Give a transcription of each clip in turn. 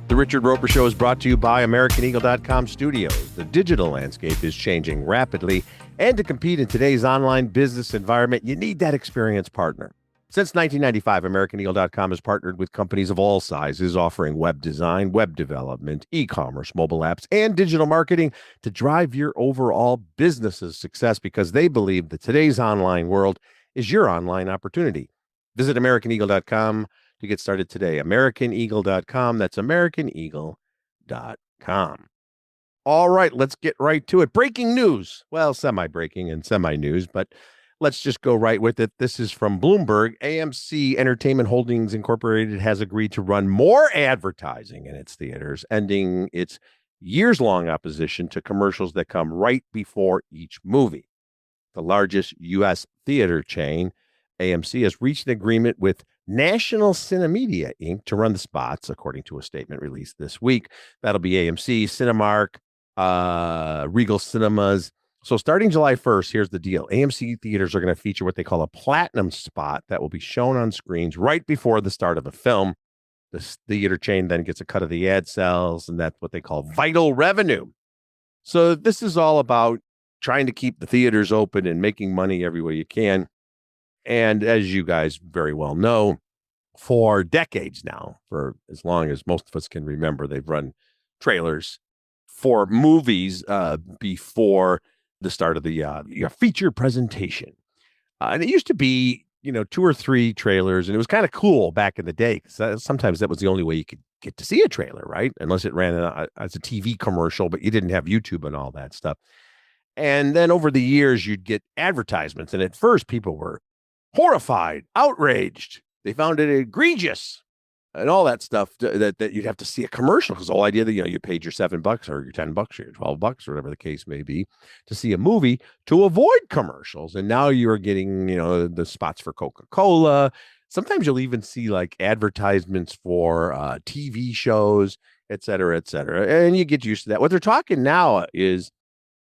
The Richard Roeper Show is brought to you by AmericanEagle.com Studios. The digital landscape is changing rapidly, and to compete in today's online business environment, you need that experienced partner. Since 1995, AmericanEagle.com has partnered with companies of all sizes, offering web design, web development, e-commerce, mobile apps, and digital marketing to drive your overall business's success, because they believe that today's online world is your online opportunity. Visit AmericanEagle.com to get started today. AmericanEagle.com. That's AmericanEagle.com. All right, let's get right to it. Breaking news. Well, semi-breaking and semi-news, but let's just go right with it. This is from Bloomberg. AMC Entertainment Holdings Incorporated has agreed to run more advertising in its theaters, ending its years-long opposition to commercials that come right before each movie. The largest U.S. theater chain, AMC, has reached an agreement with National Cinemedia, Inc. to run the spots, according to a statement released this week. That'll be AMC, Cinemark, Regal Cinemas. So starting July 1st, here's the deal. AMC theaters are going to feature what they call a platinum spot that will be shown on screens right before the start of a film. The theater chain then gets a cut of the ad sales, and that's what they call vital revenue. So this is all about trying to keep the theaters open and making money every way you can. And as you guys very well know, for decades now, for as long as most of us can remember, they've run trailers for movies before the start of the feature presentation. And it used to be, 2 or 3 trailers, and it was kind of cool back in the day, because sometimes that was the only way you could get to see a trailer, right? Unless it ran as a TV commercial, but you didn't have YouTube and all that stuff. And then over the years, you'd get advertisements, and at first people were horrified, outraged. They found it egregious and all that stuff, that you'd have to see a commercial, because the whole idea that, you paid your $7 or your $10 or your $12, or whatever the case may be, to see a movie, to avoid commercials. And now you're getting, the spots for Coca-Cola. Sometimes you'll even see like advertisements for TV shows, et cetera, and you get used to that. What they're talking now is,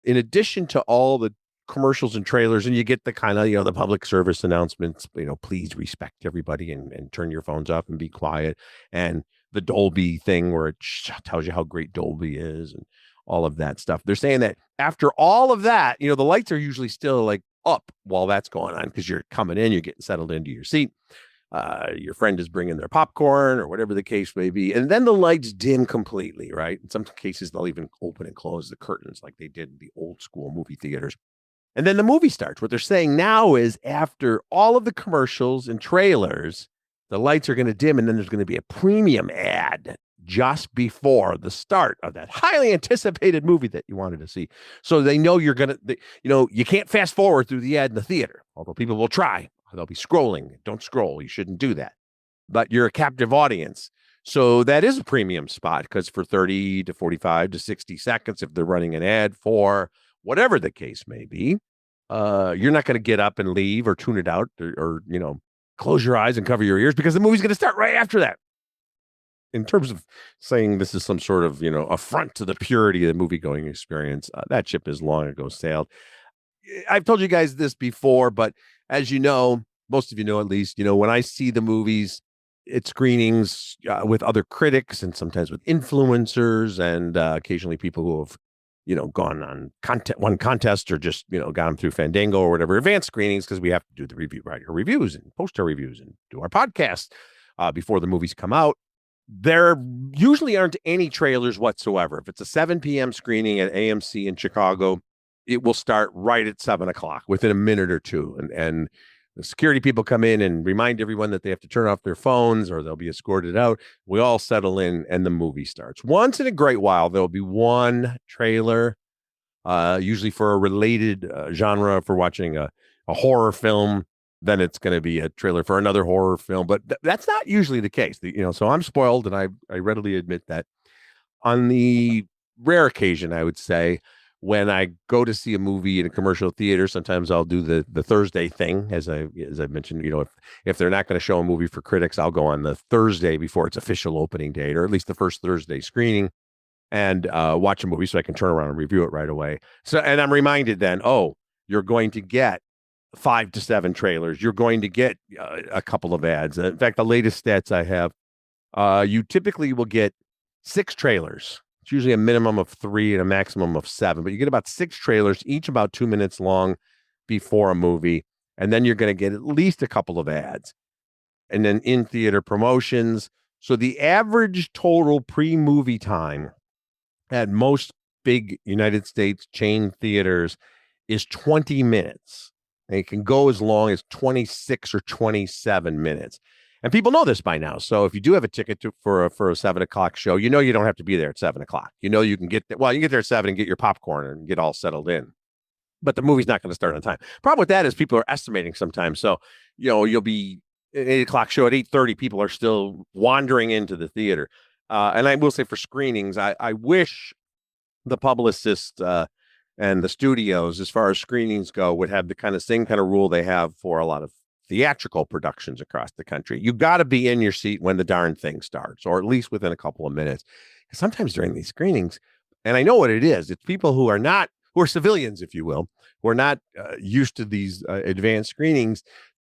in addition to all the commercials and trailers, and you get the kind of, the public service announcements, please respect everybody and turn your phones off and be quiet. And the Dolby thing, where it tells you how great Dolby is and all of that stuff. They're saying that after all of that, the lights are usually still like up while that's going on, because you're coming in, you're getting settled into your seat. Your friend is bringing their popcorn or whatever the case may be. And then the lights dim completely, right? In some cases, they'll even open and close the curtains like they did in the old school movie theaters. And then the movie starts. What they're saying now is, after all of the commercials and trailers, the lights are going to dim, and then there's going to be a premium ad just before the start of that highly anticipated movie that you wanted to see. So they know you're going to, you can't fast forward through the ad in the theater, although people will try. They'll be scrolling. Don't scroll. You shouldn't do that. But you're a captive audience. So that is a premium spot, because for 30 to 45 to 60 seconds, if they're running an ad for whatever the case may be, you're not going to get up and leave or tune it out, or close your eyes and cover your ears, because the movie's going to start right after that. In terms of saying this is some sort of, affront to the purity of the movie-going experience, that ship is long ago sailed. I've told you guys this before, but as you know, most of you know at least, when I see the movies at screenings with other critics, and sometimes with influencers, and occasionally people who have gone on one contest, or just, got them through Fandango or whatever, advanced screenings, because we have to do the write our reviews and post our reviews and do our podcast before the movies come out. There usually aren't any trailers whatsoever. If it's a 7 p.m. screening at AMC in Chicago, it will start right at 7 o'clock, within a minute or two. And the security people come in and remind everyone that they have to turn off their phones, or they'll be escorted out. We all settle in, and the movie starts. Once in a great while, there'll be one trailer, usually for a related genre. For watching a horror film, then it's going to be a trailer for another horror film. But that's not usually the case. So I'm spoiled, and I readily admit that. On the rare occasion, I would say, when I go to see a movie in a commercial theater, sometimes I'll do the Thursday thing, as I mentioned. If they're not going to show a movie for critics, I'll go on the Thursday before its official opening date, or at least the first Thursday screening, and watch a movie, so I can turn around and review it right away. So, and I'm reminded then, you're going to get 5 to 7 trailers. You're going to get a couple of ads. In fact, the latest stats I have, you typically will get 6 trailers. It's usually a minimum of 3 and a maximum of 7, but you get about 6 trailers, each about 2 minutes long before a movie. And then you're going to get at least a couple of ads and then in theater promotions. So the average total pre movie time at most big United States chain theaters is 20 minutes. And it can go as long as 26 or 27 minutes. And people know this by now. So if you do have a ticket for a 7 o'clock show, you know you don't have to be there at 7 o'clock. You know you can get there. Well, you can get there at 7 and get your popcorn and get all settled in. But the movie's not going to start on time. Problem with that is people are estimating sometimes. So, you'll be an 8 o'clock show at 8:30. People are still wandering into the theater. And I will say for screenings, I wish the publicists and the studios, as far as screenings go, would have the same kind of rule they have for a lot of theatrical productions across the country. You got to be in your seat when the darn thing starts, or at least within a couple of minutes. Sometimes during these screenings, and I know what it is, it's people who are civilians, if you will, who are not used to these advanced screenings.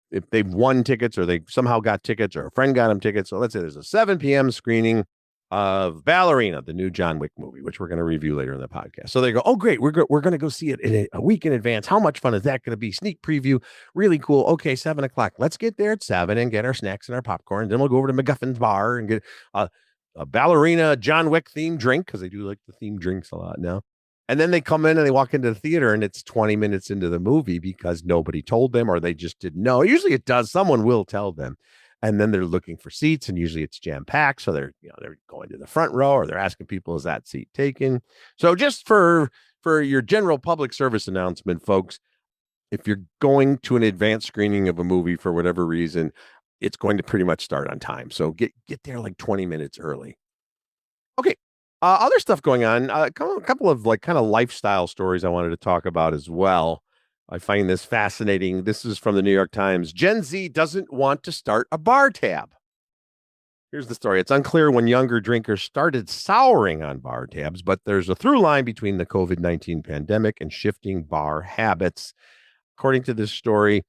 If they've won tickets or they somehow got tickets or a friend got them tickets. So let's say there's a 7 p.m. screening of Ballerina, the new John Wick movie, which we're going to review later in the podcast. So they go, oh, great. We're going to go see it in a week in advance. How much fun is that going to be? Sneak preview. Really cool. Okay. 7 o'clock. Let's get there at 7 and get our snacks and our popcorn. Then we'll go over to McGuffin's bar and get a Ballerina John Wick themed drink, because they do like the themed drinks a lot now. And then they come in and they walk into the theater and it's 20 minutes into the movie because nobody told them or they just didn't know. Usually it does. Someone will tell them. And then they're looking for seats, and usually it's jam packed. So they're going to the front row, or they're asking people, is that seat taken? So just for your general public service announcement, folks, if you're going to an advanced screening of a movie for whatever reason, it's going to pretty much start on time. So get there like 20 minutes early. Okay. Other stuff going on, a couple of kind of lifestyle stories I wanted to talk about as well. I find this fascinating. This is from the New York Times. Gen Z doesn't want to start a bar tab. Here's the story. It's unclear when younger drinkers started souring on bar tabs, but there's a through line between the COVID-19 pandemic and shifting bar habits. According to this story,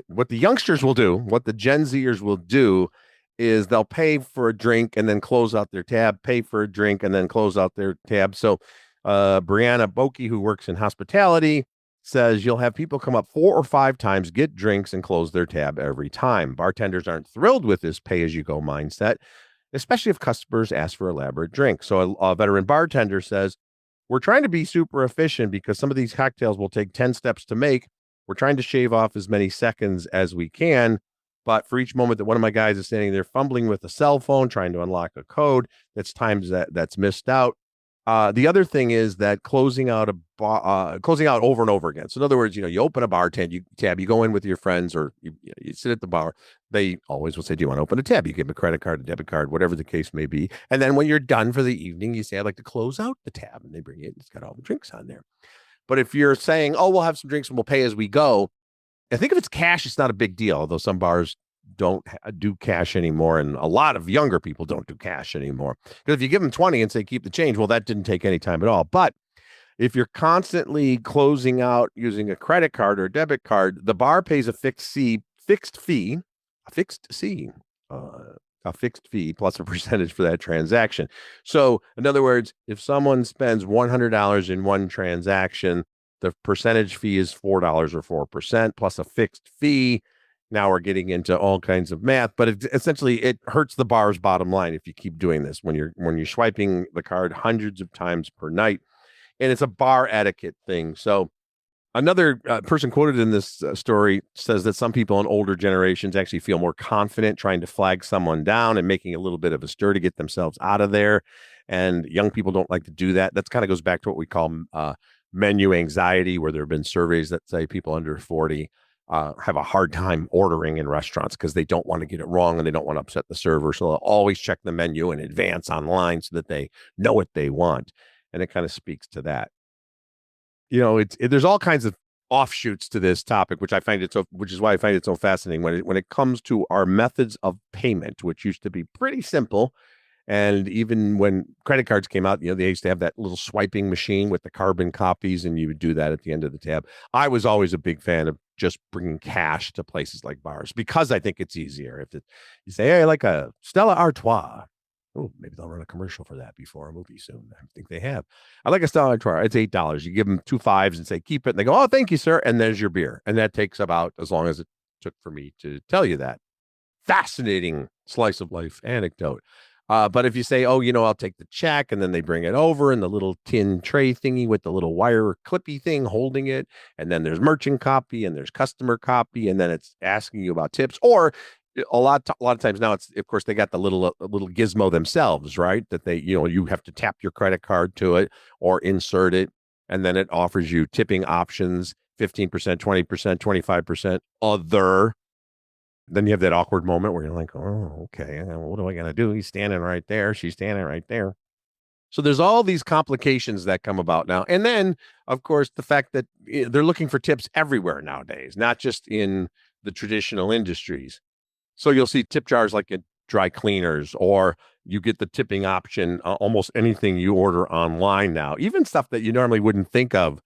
what the youngsters will do, what the Gen Zers will do, is they'll pay for a drink and then close out their tab, pay for a drink and then close out their tab. So Brianna Bokey, who works in hospitality, says you'll have people come up 4 or 5 times, get drinks, and close their tab every time. Bartenders aren't thrilled with this pay-as-you-go mindset, especially if customers ask for elaborate drinks. So a veteran bartender says, we're trying to be super efficient because some of these cocktails will take 10 steps to make. We're trying to shave off as many seconds as we can. But for each moment that one of my guys is standing there fumbling with a cell phone, trying to unlock a code, that's times that's missed out. The other thing is that closing out over and over again. So in other words, you open a bar tab, you go in with your friends, or you sit at the bar. They always will say, do you want to open a tab? You give them a credit card, a debit card, whatever the case may be. And then when you're done for the evening, you say, I'd like to close out the tab, and they bring it. It's got all the drinks on there. But if you're saying, oh, we'll have some drinks and we'll pay as we go, I think if it's cash, it's not a big deal, although some bars don't do cash anymore, and a lot of younger people don't do cash anymore. Because if you give them 20 and say keep the change, well, that didn't take any time at all. But if you're constantly closing out using a credit card or a debit card, the bar pays a fixed fee plus a percentage for that transaction. So in other words, if someone spends $100 in one transaction, the percentage fee is $4 or 4% plus a fixed fee. Now we're getting into all kinds of math, but essentially it hurts the bar's bottom line if you keep doing this when you're swiping the card hundreds of times per night, and it's a bar etiquette thing. So another person quoted in this story says that some people in older generations actually feel more confident trying to flag someone down and making a little bit of a stir to get themselves out of there, and young people don't like to do that. That kind of goes back to what we call menu anxiety, where there have been surveys that say people under 40 have a hard time ordering in restaurants because they don't want to get it wrong and they don't want to upset the server. So they'll always check the menu in advance online so that they know what they want. And it kind of speaks to that. There's all kinds of offshoots to this topic, which is why I find it so fascinating when it comes to our methods of payment, which used to be pretty simple. And even when credit cards came out, they used to have that little swiping machine with the carbon copies, and you would do that at the end of the tab. I was always a big fan of just bringing cash to places like bars because I think it's easier. You say, hey, I like a Stella Artois, Oh, maybe they'll run a commercial for that before a movie soon. I think they have. I like a Stella Artois. It's $8. You give them 2 5s and say keep it, and they go, "Oh, thank you, sir." And there's your beer, and that takes about as long as it took for me to tell you that fascinating slice of life anecdote. But if you say, "Oh, I'll take the check," and then they bring it over in the little tin tray thingy with the little wire clippy thing holding it, and then there's merchant copy and there's customer copy, and then it's asking you about tips, or a lot of times now it's of course they got the little gizmo themselves, right? That they you have to tap your credit card to it or insert it, and then it offers you tipping options: 15%, 20%, 25%, other. Then you have that awkward moment where you're like, oh, okay, what do I got to do? He's standing right there. She's standing right there. So there's all these complications that come about now. And then, of course, the fact that they're looking for tips everywhere nowadays, not just in the traditional industries. So you'll see tip jars like at dry cleaners, or you get the tipping option, almost anything you order online now, even stuff that you normally wouldn't think of.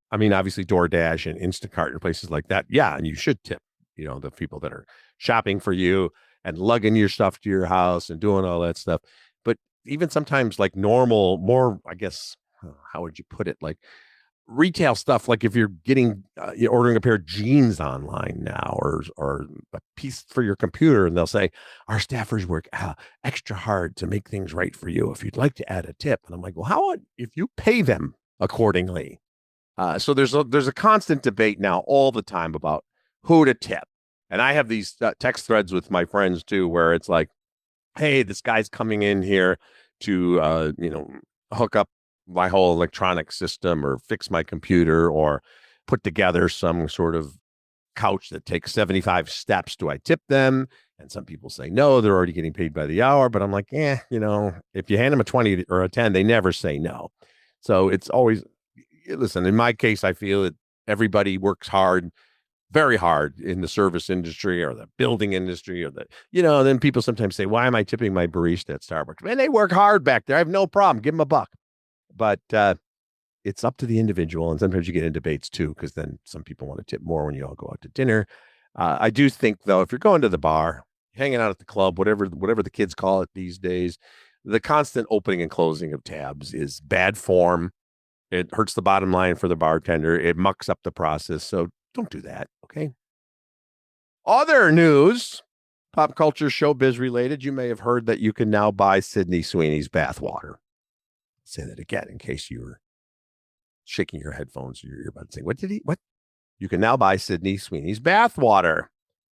I mean, obviously DoorDash and Instacart and places like that. Yeah, and you should tip, the people that are shopping for you and lugging your stuff to your house and doing all that stuff. But even sometimes like normal, more, I guess, how would you put it? Like retail stuff, like if you're ordering a pair of jeans online now, or a piece for your computer, and they'll say our staffers work extra hard to make things right for you. If you'd like to add a tip, and I'm like, well, how if you pay them accordingly? So there's a constant debate now all the time about who to tip. And I have these text threads with my friends too, where it's like, hey, this guy's coming in here to hook up my whole electronic system or fix my computer or put together some sort of couch that takes 75 steps. Do I tip them? And some people say no, they're already getting paid by the hour. But I'm like, if you hand them a 20 or a 10, they never say no. So it's always, listen, in my case, I feel that everybody works hard, very hard in the service industry or the building industry, or then people sometimes say, why am I tipping my barista at Starbucks? Man, they work hard back there. I have no problem. Give them a buck. But it's up to the individual. And sometimes you get in debates too, because then some people want to tip more when you all go out to dinner. I do think, though, if you're going to the bar, hanging out at the club, whatever the kids call it these days, the constant opening and closing of tabs is bad form. It hurts the bottom line for the bartender. It mucks up the process. So don't do that. Okay. Other news, pop culture, showbiz related. You may have heard that you can now buy Sydney Sweeney's bathwater. Say that again in case you were shaking your headphones. You're about to say, what? You can now buy Sydney Sweeney's bathwater.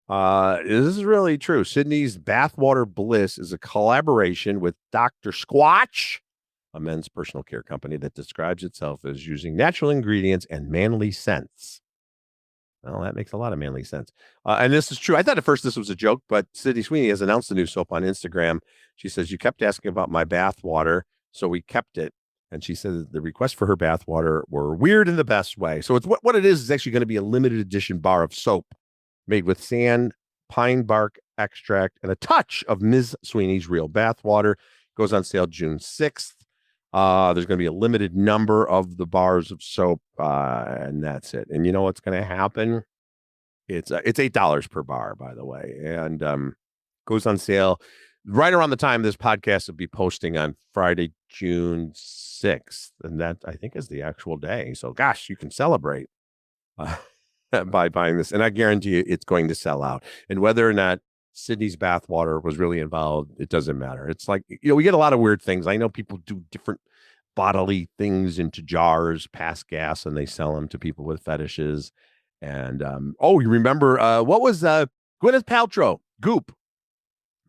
This is really true. Sydney's Bathwater Bliss is a collaboration with Dr. Squatch, a men's personal care company that describes itself as using natural ingredients and manly scents. Well, that makes a lot of manly sense. And this is true. I thought at first this was a joke, but Sydney Sweeney has announced the new soap on Instagram. She says, you kept asking about my bath water, so we kept it. And she said the requests for her bath water were weird in the best way. So it's what it is actually going to be a limited edition bar of soap made with sand, pine bark extract, and a touch of Ms. Sweeney's real bath water. Goes on sale June 6th. There's going to be a limited number of the bars of soap, and that's it. And you know what's going to happen? It's $8 per bar, by the way, and goes on sale right around the time this podcast will be posting on Friday, June 6th, and that I think is the actual day. So, gosh, you can celebrate by buying this, and I guarantee you, it's going to sell out. And whether or not Sydney's bathwater was really involved, it doesn't matter. It's like, we get a lot of weird things. I know people do different bodily things into jars, pass gas, and they sell them to people with fetishes. And you remember what was Gwyneth Paltrow Goop?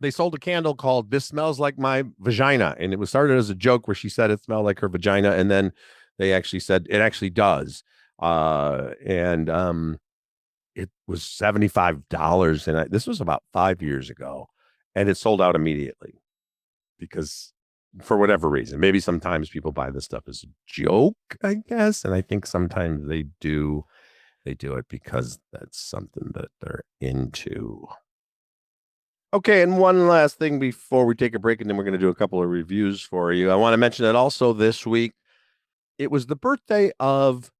They sold a candle called "This Smells Like My Vagina," and it was started as a joke where she said it smelled like her vagina, and then they actually said it actually does. And it was $75, and this was about 5 years ago, and it sold out immediately because, for whatever reason, maybe sometimes people buy this stuff as a joke, I guess, and I think sometimes they do it because that's something that they're into. Okay, and one last thing before we take a break, and then we're going to do a couple of reviews for you. I want to mention that also this week, it was the birthday of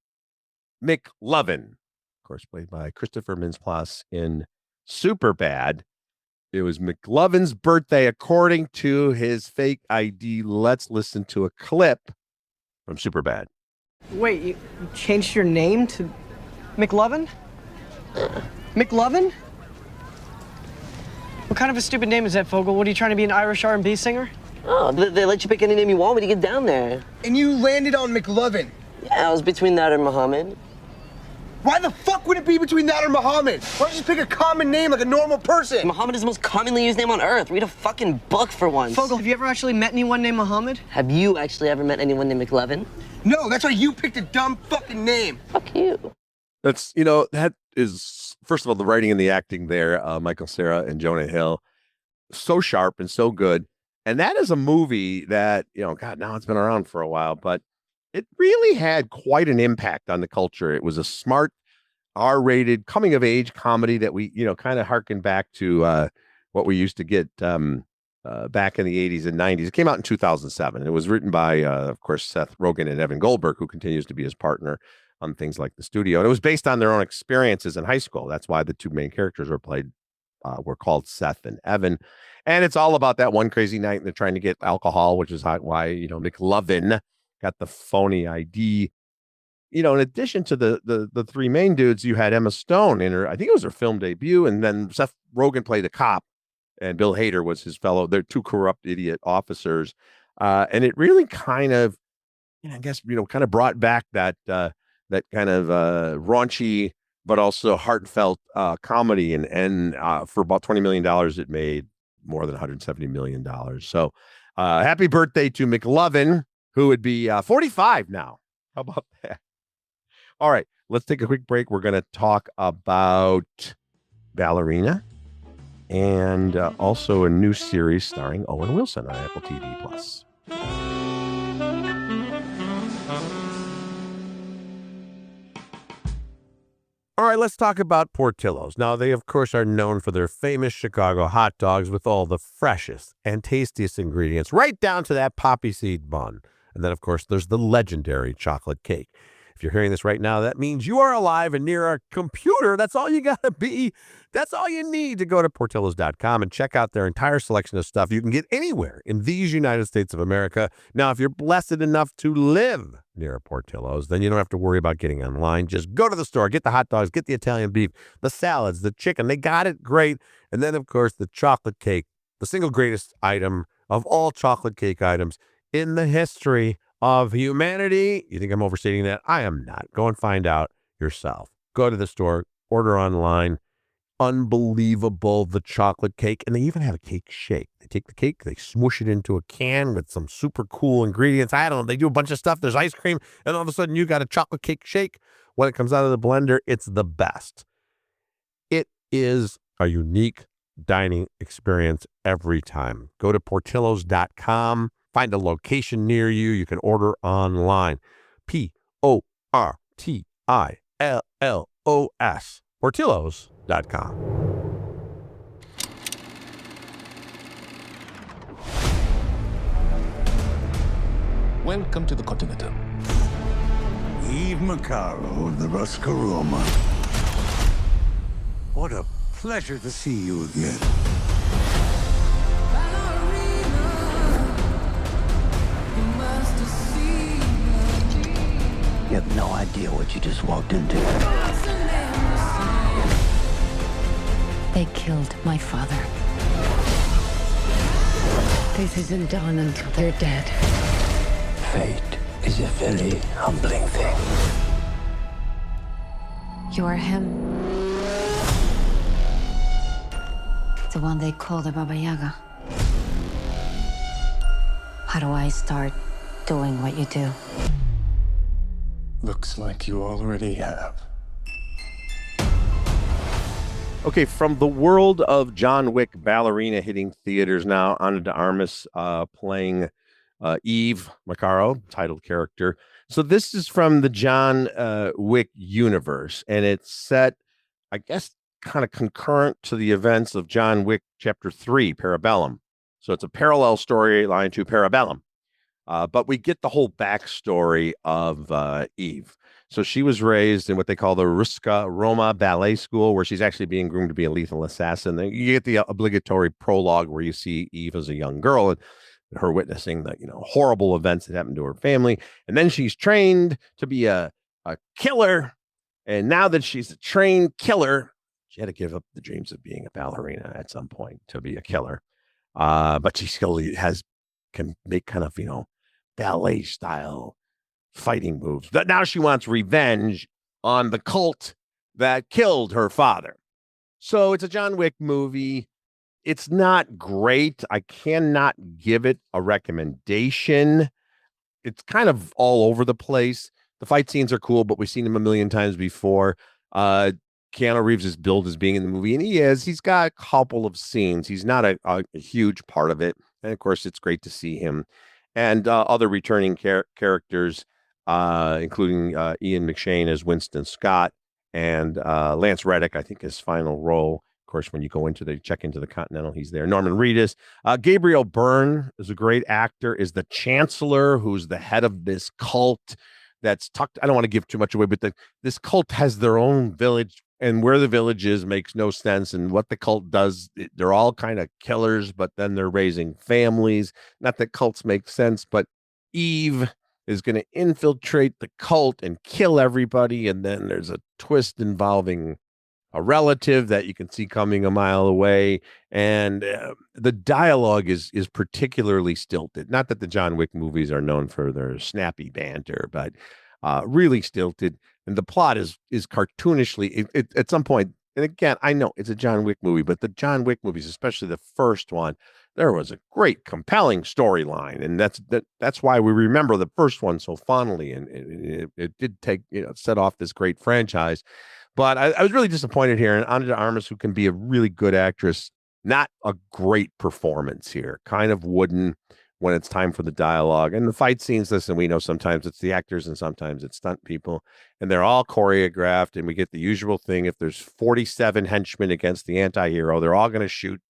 Mick Lovin, of course, played by Christopher Mintz-Plasse in Superbad. It was McLovin's birthday, according to his fake ID. Let's listen to a clip from Superbad. Wait, you changed your name to McLovin? McLovin? What kind of a stupid name is that, Fogel? What, are you trying to be an Irish R&B singer? Oh, they let you pick any name you want when you get down there. And you landed on McLovin. Yeah, I was between that and Muhammad. Why the fuck would it be between that or Muhammad? Why don't you just pick a common name like a normal person? Muhammad is the most commonly used name on earth. Read a fucking book for once. Fogel, have you ever actually met anyone named Muhammad? Have you actually ever met anyone named McLovin? No, that's why you picked a dumb fucking name. Fuck you. That's, that is, first of all, the writing and the acting there, Michael Cera and Jonah Hill, so sharp and so good. And that is a movie that, God, now it's been around for a while, but it really had quite an impact on the culture. It was a smart, R-rated coming-of-age comedy that we, kind of harken back to what we used to get back in the 80s and 90s. It came out in 2007. It was written by, of course, Seth Rogen and Evan Goldberg, who continues to be his partner on things like The Studio. And it was based on their own experiences in high school. That's why the two main characters were called Seth and Evan. And it's all about that one crazy night and they're trying to get alcohol, which is why, McLovin got the phony ID. In addition to the three main dudes, you had Emma Stone in her, I think it was her film debut. And then Seth Rogen played a cop and Bill Hader was his fellow. They're two corrupt idiot officers. And it really kind of, I guess, kind of brought back that kind of raunchy, but also heartfelt comedy. And for about $20 million, it made more than $170 million. So happy birthday to McLovin, who would be 45 now. How about that? All right, let's take a quick break. We're going to talk about Ballerina and also a new series starring Owen Wilson on Apple TV Plus. All right, let's talk about Portillo's. Now, they, of course, are known for their famous Chicago hot dogs with all the freshest and tastiest ingredients, right down to that poppy seed bun. And then, of course, there's the legendary chocolate cake. If you're hearing this right now, that means you are alive and near a computer. That's all you got to be. That's all you need to go to Portillos.com and check out their entire selection of stuff you can get anywhere in these United States of America. Now, if you're blessed enough to live near a Portillo's, then you don't have to worry about getting online. Just go to the store, get the hot dogs, get the Italian beef, the salads, the chicken. They got it great. And then, of course, the chocolate cake, the single greatest item of all chocolate cake items in the history of humanity. You think I'm overstating that? I am not. Go and find out yourself. Go to the store, order online. Unbelievable, the chocolate cake. And they even have a cake shake. They take the cake, they smoosh it into a can with some super cool ingredients. I don't know. They do a bunch of stuff. There's ice cream. And all of a sudden you got a chocolate cake shake. When it comes out of the blender, it's the best. It is a unique dining experience every time. Go to Portillos.com. Find a location near you. You can order online. Portillos. Portillos.com. Welcome to the Continental. Eve Macaro of the Roscaroma. What a pleasure to see you again. You have no idea what you just walked into. They killed my father. This isn't done until they're dead. Fate is a very humbling thing. You're him. The one they call the Baba Yaga. How do I start doing what you do? Looks like you already have. Okay, from the world of John Wick, Ballerina hitting theaters now, Ana de Armas playing Eve Macaro, titled character. So this is from the John Wick universe, and it's set, I guess, kind of concurrent to the events of John Wick Chapter 3, Parabellum. So it's a parallel storyline to Parabellum. But we get the whole backstory of Eve. So she was raised in what they call the Ruska Roma Ballet School, where she's actually being groomed to be a lethal assassin. Then you get the obligatory prologue where you see Eve as a young girl and her witnessing the horrible events that happened to her family, and then she's trained to be a killer. And now that she's a trained killer, she had to give up the dreams of being a ballerina at some point to be a killer. But she still can make kind of ballet style fighting moves. But now she wants revenge on the cult that killed her father. So it's a John Wick movie. It's not great. I cannot give it a recommendation. It's kind of all over the place. The fight scenes are cool, but we've seen him a million times before. Keanu Reeves is billed as being in the movie, and he is. He's got a couple of scenes. He's not a huge part of it. And of course, it's great to see him and other returning characters, including Ian McShane as Winston Scott and Lance Reddick, I think his final role. Of course, when you check into the Continental, he's there. Norman Reedus. Gabriel Byrne is a great actor, is the Chancellor, who's the head of this cult that's tucked. I don't want to give too much away, but this cult has their own village, and where the village is makes no sense. And what the cult does, they're all kind of killers, but then they're raising families. Not that cults make sense, but Eve is going to infiltrate the cult and kill everybody. And then there's a twist involving a relative that you can see coming a mile away. And the dialogue is particularly stilted. Not that the John Wick movies are known for their snappy banter, but really stilted. And the plot is cartoonishly at some point. And again, I know it's a John Wick movie, but the John Wick movies, especially the first one, there was a great, compelling storyline. And that's why we remember the first one so fondly. And it did take, set off this great franchise. But I was really disappointed here. And Ana de Armas, who can be a really good actress, not a great performance here. Kind of wooden when it's time for the dialogue. And the fight scenes, listen, we know sometimes it's the actors and sometimes it's stunt people. And they're all choreographed. And we get the usual thing. If there's 47 henchmen against the anti-hero, they're all going to shoot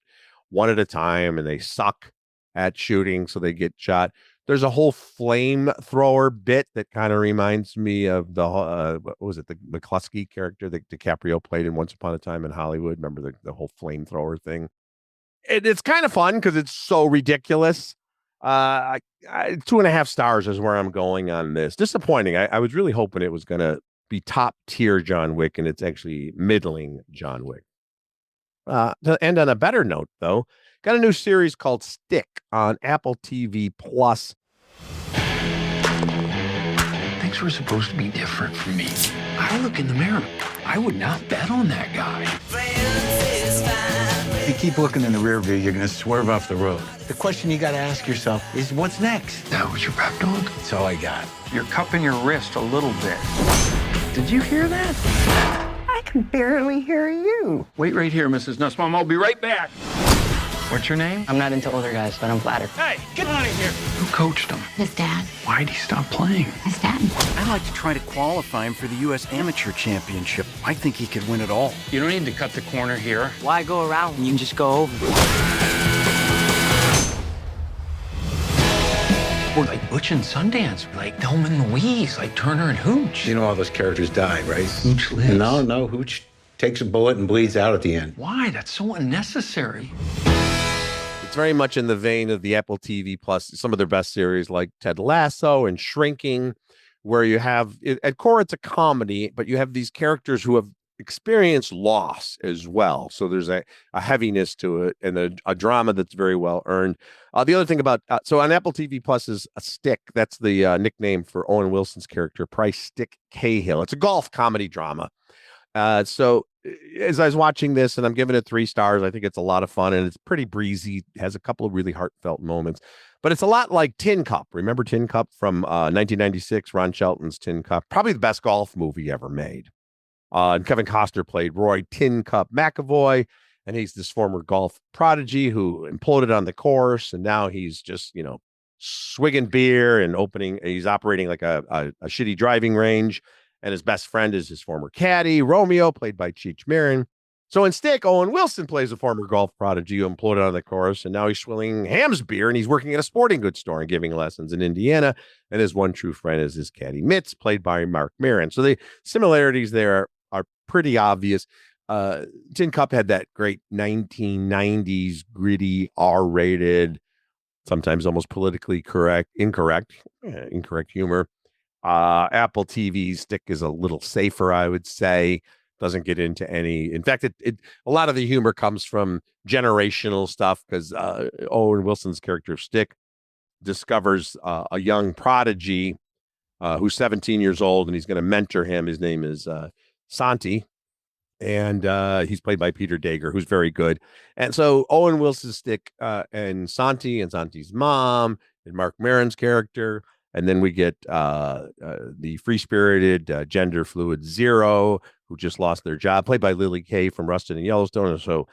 one at a time. And they suck at shooting, so they get shot. There's a whole flamethrower bit that kind of reminds me of the what was it, the McCluskey character that DiCaprio played in Once Upon a Time in Hollywood. Remember the whole flamethrower thing? It's kind of fun because it's so ridiculous. 2.5 stars is where I'm going on this. Disappointing. I was really hoping it was going to be top tier John Wick, and it's actually middling John Wick. To end on a better note, though, got a new series called Stick on Apple TV Plus. Things were supposed to be different for me. I look in the mirror. I would not bet on that guy. If you keep looking in the rear view, you're gonna swerve off the road. The question you gotta ask yourself is, what's next? That was your pep talk? That's all I got. You're cupping your wrist a little bit. Did you hear that? I can barely hear you. Wait right here, Mrs. Nussbaum. I'll be right back. What's your name? I'm not into older guys, but I'm flattered. Hey, get out of here. Who coached him? His dad. Why'd he stop playing? His dad. I'd like to try to qualify him for the U.S. Amateur Championship. I think he could win it all. You don't need to cut the corner here. Why go around when you can just go over? We're like Butch and Sundance, like Thelma and Louise, like Turner and Hooch. You know all those characters died, right? Hooch lives. No, Hooch takes a bullet and bleeds out at the end. Why? That's so unnecessary. It's very much in the vein of the Apple TV Plus, some of their best series like Ted Lasso and Shrinking, where you have, at core, it's a comedy, but you have these characters who have experienced loss as well. So there's a heaviness to it and a drama that's very well earned. The other thing about, so on Apple TV Plus is a Stick. That's the nickname for Owen Wilson's character, Price Stick Cahill. It's a golf comedy drama. So as I was watching this, and I'm giving it 3 stars, I think it's a lot of fun and it's pretty breezy, has a couple of really heartfelt moments, but it's a lot like Tin Cup. Remember Tin Cup from 1996, Ron Shelton's Tin Cup, probably the best golf movie ever made. And Kevin Costner played Roy Tin Cup McAvoy, and he's this former golf prodigy who imploded on the course, and now he's just, swigging beer and he's operating like a shitty driving range. And his best friend is his former caddy, Romeo, played by Cheech Marin. So in Stick, Owen Wilson plays a former golf prodigy who imploded on the course, and now he's swilling Ham's beer, and he's working at a sporting goods store and giving lessons in Indiana. And his one true friend is his caddy Mitz, played by Mark Maron. So the similarities there are pretty obvious. Tin Cup had that great 1990s gritty, R-rated, sometimes almost politically incorrect humor. Apple TV's Stick is a little safer, I would say. Doesn't get into any. In fact, a lot of the humor comes from generational stuff because Owen Wilson's character of Stick discovers a young prodigy who's 17 years old, and he's going to mentor him. His name is Santi, and he's played by Peter Dager, who's very good. And so Owen Wilson's Stick and Santi's mom and Mark Maron's character. And then we get the free-spirited, gender-fluid Zero, who just lost their job, played by Lily Kay from Rustin and Yellowstone. And so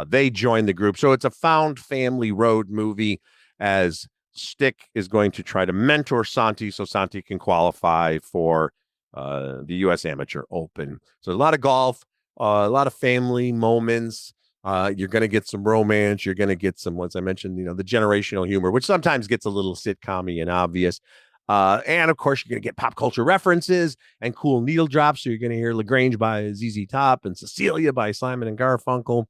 they join the group. So it's a found family road movie as Stick is going to try to mentor Santi so Santi can qualify for the U.S. Amateur Open. So a lot of golf, a lot of family moments. You're going to get some romance. You're going to get some, once I mentioned, the generational humor, which sometimes gets a little sitcom-y and obvious. And of course, you're going to get pop culture references and cool needle drops. So you're going to hear LaGrange by ZZ Top and Cecilia by Simon and Garfunkel.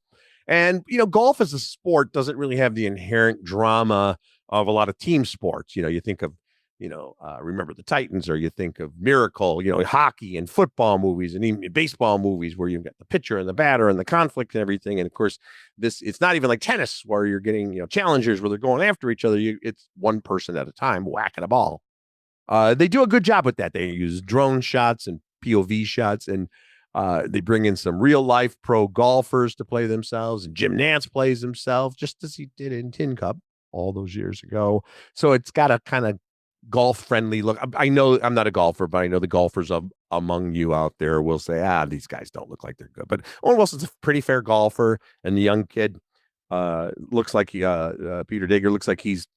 And, golf as a sport doesn't really have the inherent drama of a lot of team sports. You think of, Remember the Titans, or you think of Miracle, hockey and football movies and even baseball movies where you've got the pitcher and the batter and the conflict and everything. And of course, it's not even like tennis where you're getting, challengers where they're going after each other. It's one person at a time whacking a ball. They do a good job with that. They use drone shots and POV shots, and they bring in some real life pro golfers to play themselves. And Jim Nance plays himself just as he did in Tin Cup all those years ago. So it's got a kind of golf friendly look. I know I'm not a golfer, but I know the golfers among you out there will say, these guys don't look like they're good. But Owen Wilson's a pretty fair golfer, and the young kid looks like Peter Dager looks like he's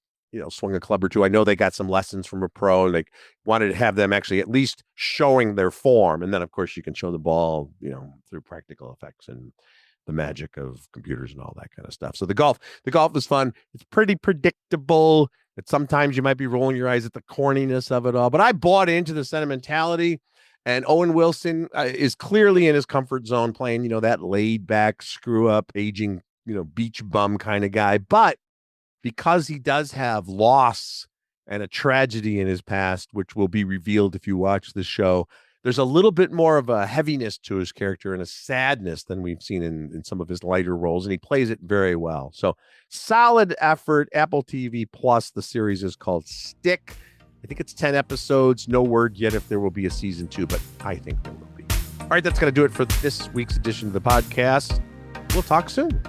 swung a club or two. I know they got some lessons from a pro. They wanted to have them actually at least showing their form. And then, of course, you can show the ball, through practical effects and the magic of computers and all that kind of stuff. So the golf is fun. It's pretty predictable. But sometimes you might be rolling your eyes at the corniness of it all. But I bought into the sentimentality. And Owen Wilson is clearly in his comfort zone playing, that laid back, screw up, aging, beach bum kind of guy. But because he does have loss and a tragedy in his past, which will be revealed if you watch the show, there's a little bit more of a heaviness to his character and a sadness than we've seen in some of his lighter roles, and he plays it very well. So solid effort. Apple TV Plus, the series is called Stick. I think it's 10 episodes. No word yet if there will be a season 2, but I think there will be. All right, that's going to do it for this week's edition of the podcast. We'll talk soon.